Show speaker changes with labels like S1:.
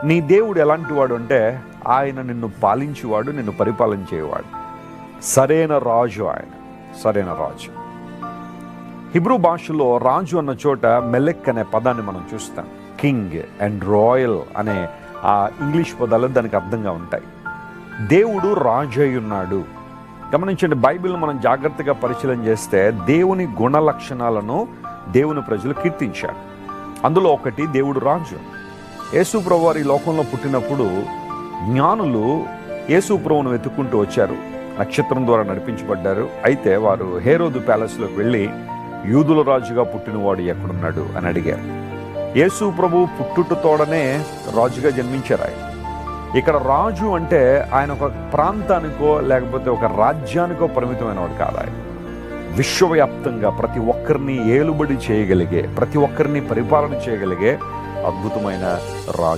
S1: నీ దేవుడు ఎలాంటి వాడు అంటే ఆయన నిన్ను పాలించేవాడు, నిన్ను పరిపాలించేవాడు. సరైన రాజు ఆయన, సరైన రాజు. హిబ్రూ భాషలో రాజు అన్న చోట మెలెక్ అనే పదాన్ని మనం చూస్తాం. కింగ్ అండ్ రాయల్ అనే ఆ ఇంగ్లీష్ పదాలు దానికి అర్థంగా ఉంటాయి. దేవుడు రాజు అయి ఉన్నాడు. గమనించండి, బైబిల్ మనం జాగ్రత్తగా పరిశీలన చేస్తే దేవుని గుణ లక్షణాలను దేవుని ప్రజలు కీర్తించారు. అందులో ఒకటి దేవుడు రాజు. యేసు ప్రభు వారు ఈ లోకంలో పుట్టినప్పుడు జ్ఞానులు యేసు ప్రభువును వెతుక్కుంటూ వచ్చారు. నక్షత్రం ద్వారా నడిపించబడ్డారు. అయితే వారు హేరోదు ప్యాలెస్లోకి వెళ్ళి యూదుల రాజుగా పుట్టినవాడు ఎక్కడున్నాడు అని అడిగారు. యేసు ప్రభు పుట్టుటతోడనే రాజుగా జన్మించారు ఆయన. ఇక్కడ రాజు అంటే ఆయన ఒక ప్రాంతానికో లేకపోతే ఒక రాజ్యానికో పరిమితమైన వాడు కాదు. ఆయన విశ్వవ్యాప్తంగా ప్రతి ఒక్కరిని ఏలుబడి చేయగలిగే, ప్రతి ఒక్కరిని పరిపాలన చేయగలిగే అద్భుతమైన రాజు.